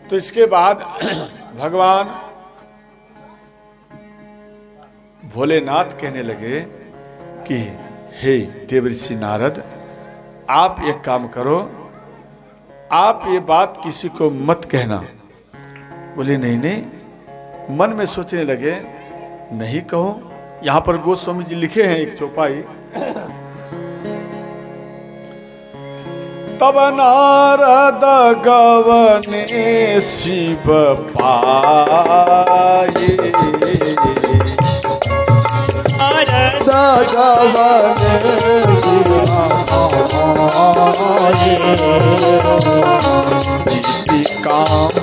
तो इसके बाद भगवान भोलेनाथ कहने लगे कि हे देवर्षि नारद, आप एक काम करो, आप ये बात किसी को मत कहना। बोले नहीं नहीं। मन में सोचने लगे नहीं कहो। यहां पर गोस्वामी जी लिखे हैं एक चौपाई, तब नारद गवने शिव पाए, नारद गवने शिव पाए, इति काम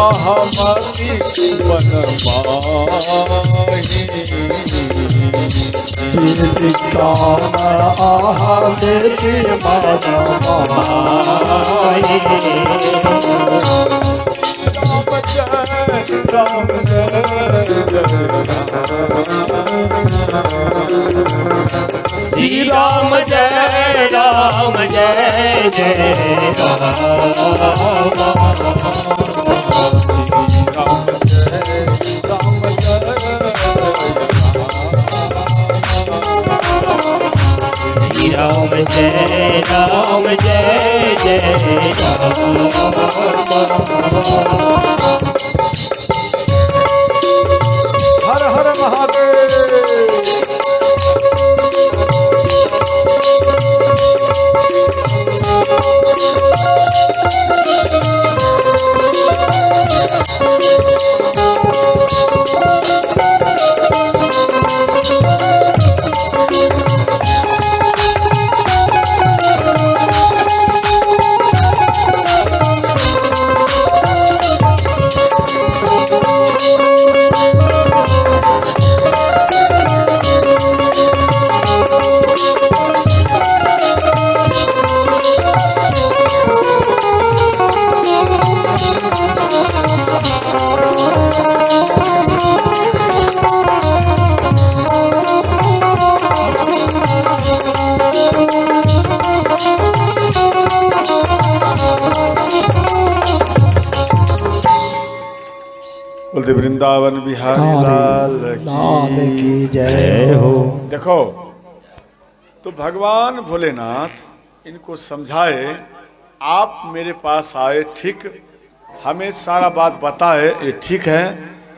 अहमति बन पाहि, इति काम अहमति बन पाहि। राम जय श्री राम जय राम जय जय राम जय राम जय जय हर हर महादेव। बोलते वृंदावन बिहारी लाल की जय हो। देखो, तो भगवान भोलेनाथ इनको समझाए, आप मेरे पास आए, ठीक, हमें सारा बात बताए, ये ठीक है,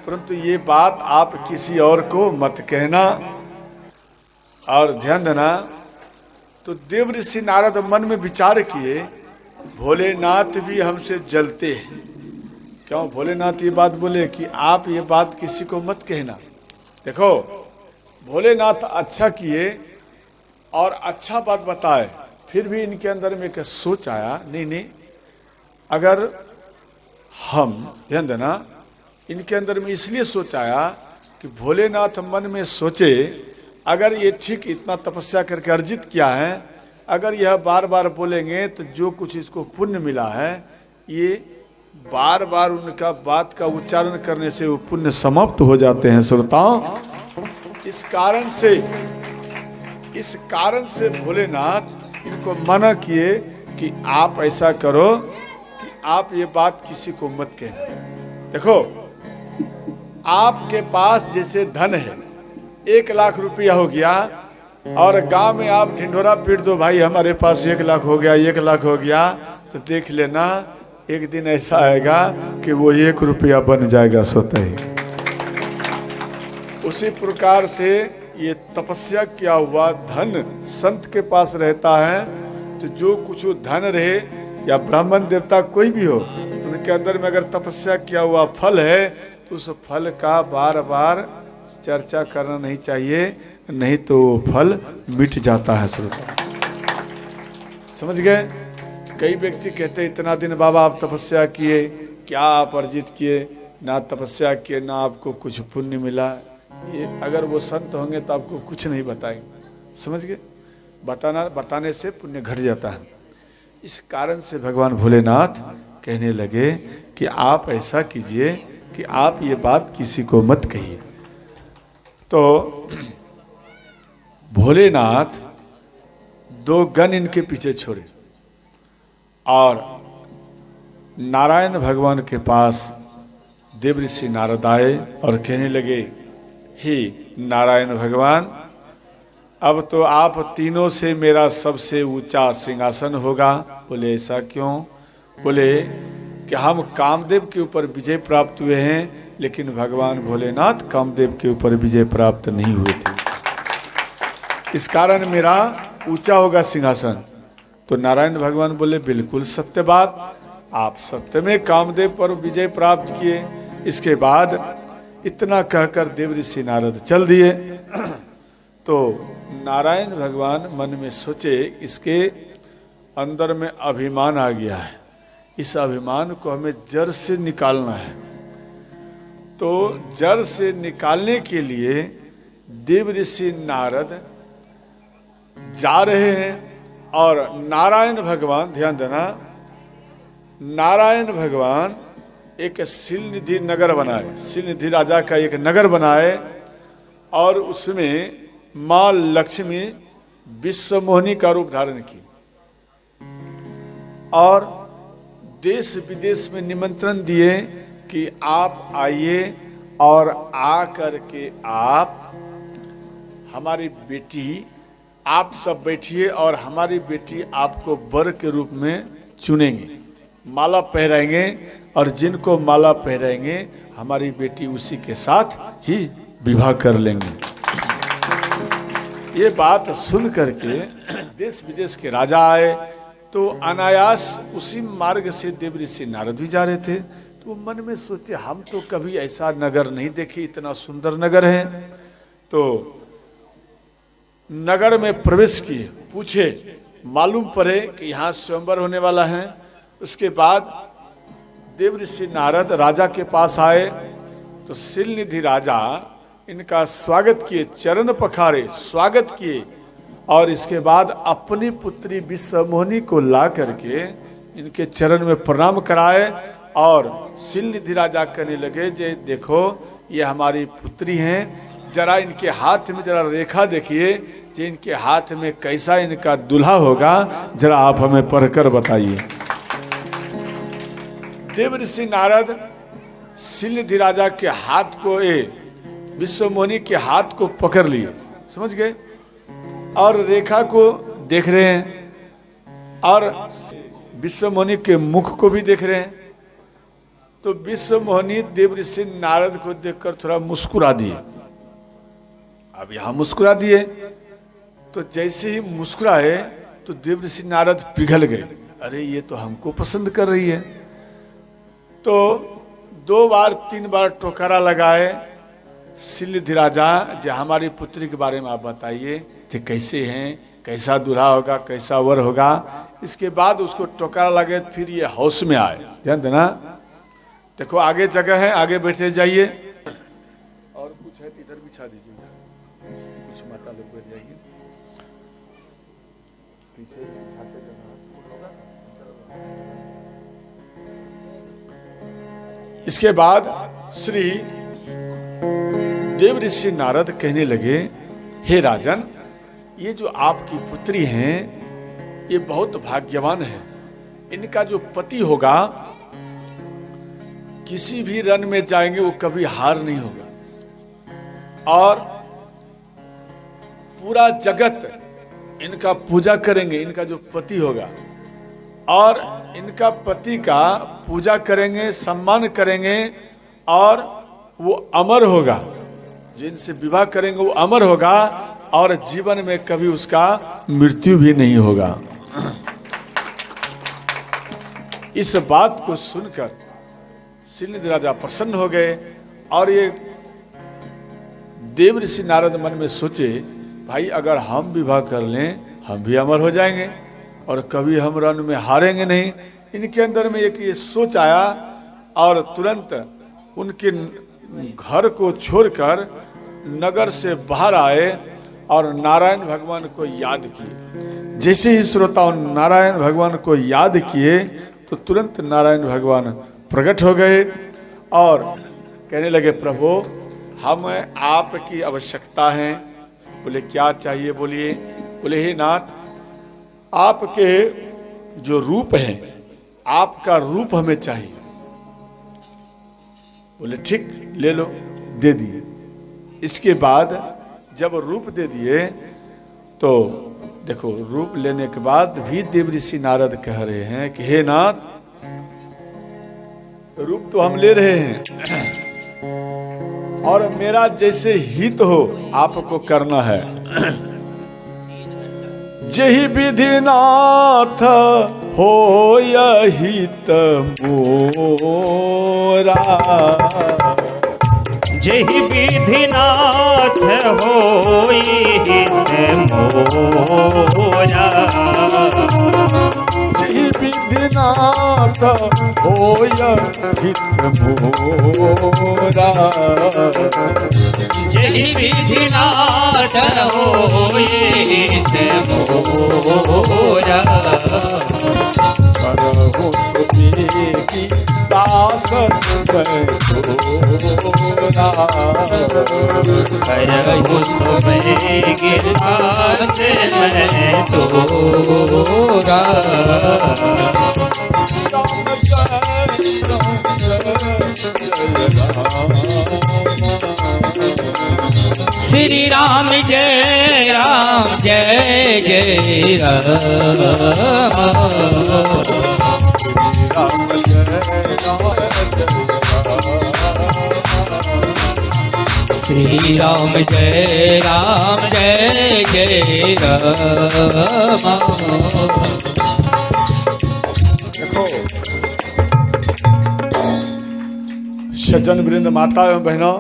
परंतु ये बात आप किसी और को मत कहना। और ध्यान देना, तो देव ऋषि नारद मन में विचार किए, भोलेनाथ भी हमसे जलते हैं। क्यों भोलेनाथ ये बात बोले कि आप ये बात किसी को मत कहना। देखो, भोलेनाथ अच्छा किए और अच्छा बात बताए, फिर भी इनके अंदर में एक सोच आया, नहीं नहीं, अगर हम, ध्यान देना, इनके अंदर में इसलिए सोच आया कि भोलेनाथ मन में सोचे, अगर ये ठीक इतना तपस्या करके अर्जित किया है, अगर यह बार बार बोलेंगे तो जो कुछ इसको पुण्य मिला है, ये बार बार उनका बात का उच्चारण करने से वो पुण्य समाप्त हो जाते हैं श्रोताओं। इस कारण से भोलेनाथ इनको मना किए कि आप ऐसा करो कि आप ये बात किसी को मत कहना। देखो, आपके पास जैसे धन है, 1 लाख रुपया हो गया, और गांव में आप ढिंढोरा पीट दो, भाई हमारे पास 1 लाख हो गया, 1 लाख हो गया, तो देख लेना एक दिन ऐसा आएगा कि वो 1 रुपया बन जाएगा स्वतः ही। उसी प्रकार से ये तपस्या किया हुआ धन संत के पास रहता है, तो जो कुछ धन रहे या ब्राह्मण देवता कोई भी हो, उनके अंदर में अगर तपस्या किया हुआ फल है तो उस फल का बार बार चर्चा करना नहीं चाहिए, नहीं तो वो फल मिट जाता है। श्रोता समझ गए? कई व्यक्ति कहते हैं इतना दिन बाबा आप तपस्या किए, क्या आप अर्जित किए? ना तपस्या किए, ना आपको कुछ पुण्य मिला। ये अगर वो संत होंगे तो आपको कुछ नहीं बताएंगे। समझ गए? बताने से पुण्य घट जाता है। इस कारण से भगवान भोलेनाथ कहने लगे कि आप ऐसा कीजिए कि आप ये बात किसी को मत कहिए। तो भोलेनाथ 2 गण इनके पीछे छोड़े और नारायण भगवान के पास देवऋषि नारद आए और कहने लगे, हे नारायण भगवान, अब तो आप तीनों से मेरा सबसे ऊंचा सिंहासन होगा। बोले ऐसा क्यों? बोले कि हम कामदेव के ऊपर विजय प्राप्त हुए हैं, लेकिन भगवान भोलेनाथ कामदेव के ऊपर विजय प्राप्त नहीं हुए थे, इस कारण मेरा ऊंचा होगा सिंहासन। तो नारायण भगवान बोले बिल्कुल सत्य बात, आप सत्य में कामदेव पर विजय प्राप्त किए। इसके बाद इतना कहकर देवऋषि नारद चल दिए। तो नारायण भगवान मन में सोचे इसके अंदर में अभिमान आ गया है, इस अभिमान को हमें जड़ से निकालना है। तो जड़ से निकालने के लिए देवऋषि नारद जा रहे हैं और नारायण भगवान, ध्यान देना, नारायण भगवान एक सिलनिधि नगर बनाए, सिलनिधि राजा का एक नगर बनाए और उसमें माँ लक्ष्मी विश्वमोहिनी का रूप धारण की और देश विदेश में निमंत्रण दिए कि आप आइए और आ करके आप हमारी बेटी, आप सब बैठिए और हमारी बेटी आपको वर के रूप में चुनेंगे, माला पहराएंगे और जिनको माला पहराएंगे हमारी बेटी उसी के साथ ही विवाह कर लेंगे। ये बात सुन करके देश विदेश के राजा आए तो अनायास उसी मार्ग से देवऋषि नारद भी जा रहे थे। तो वो मन में सोचे हम तो कभी ऐसा नगर नहीं देखे, इतना सुंदर नगर है। तो नगर में प्रवेश किए, पूछे, मालूम पड़े कि यहाँ स्वयंवर होने वाला है। उसके बाद देवऋषि नारद राजा के पास आए तो सिलनिधि राजा इनका स्वागत किए, चरण पखारे, स्वागत किए और इसके बाद अपनी पुत्री विश्वमोहिनी को ला करके इनके चरण में प्रणाम कराए और सिलनिधि राजा कहने लगे, जे देखो ये हमारी पुत्री हैं, जरा इनके हाथ में जरा रेखा देखिए, जे इनके हाथ में कैसा इनका दूल्हा होगा, जरा आप हमें पढ़कर बताइए। देवऋषि नारद सिलनिधि राजा के हाथ को, विश्वमोहिनी के हाथ को पकड़ लिए, समझ गए, और रेखा को देख रहे हैं और विश्वमोहिनी के मुख को भी देख रहे हैं। तो विश्वमोहिनी देवऋषि नारद को देखकर थोड़ा मुस्कुरा दिए। अब यहां मुस्कुरा दिए तो जैसे ही मुस्कुराए तो देवऋषि नारद पिघल गए, अरे ये तो हमको पसंद कर रही है। तो 2 बार 3 बार टोकरा लगाए सिलनिधि राजा, जो हमारी पुत्री के बारे में आप बताइए, जो कैसे हैं, कैसा दूल्हा होगा, कैसा वर होगा। इसके बाद उसको टोकरा लगे, फिर ये हाउस में आए। ध्यान देना, देखो आगे जगह है, आगे बैठे जाइए और कुछ है इधर बिछा दीजिए, कुछ माता लोग बैठ जाएंगे, पीछे बिछाते जाना। इसके बाद श्री देवऋषि नारद कहने लगे, हे राजन, ये जो आपकी पुत्री हैं ये बहुत भाग्यवान है। इनका जो पति होगा किसी भी रण में जाएंगे वो कभी हार नहीं होगा और पूरा जगत इनका पूजा करेंगे। इनका जो पति होगा और इनका पति का पूजा करेंगे, सम्मान करेंगे और वो अमर होगा। जिनसे विवाह करेंगे वो अमर होगा और जीवन में कभी उसका मृत्यु भी नहीं होगा। इस बात को सुनकर श्रीनिधि राजा प्रसन्न हो गए और ये देव ऋषि नारद मन में सोचे, भाई अगर हम विवाह कर लें हम भी अमर हो जाएंगे और कभी हम रण में हारेंगे नहीं। इनके अंदर में एक ये सोच आया और तुरंत उनके घर को छोड़कर नगर से बाहर आए और नारायण भगवान को याद किए। जैसे ही श्रोताओं नारायण भगवान को याद किए तो तुरंत नारायण भगवान प्रकट हो गए और कहने लगे, प्रभु हम आपकी आवश्यकता है। बोले क्या चाहिए बोलिए। बोले हे नाथ, आपके जो रूप है आपका रूप हमें चाहिए। बोले ठीक, ले लो, दे दिए। इसके बाद जब रूप दे दिए तो देखो, रूप लेने के बाद भी देव ऋषि नारद कह रहे हैं कि हे नाथ, रूप तो हम ले रहे हैं और मेरा जैसे हित हो आपको करना है। जही विधिनाथ हो हित मोरा, जही विधिनाथ होई हित मोरा, जही विधिनाथ हो हित मोरा, जही विधिनाथ होई हित मोरा, करहु सुमेरी दास तोरा, करहु सुमेरी दास मैं तोरा। श्री राम जय राम जय जय राम, श्री राम जय राम जय जय राम। देखो सज्जन वृंद, माता एवं बहनों,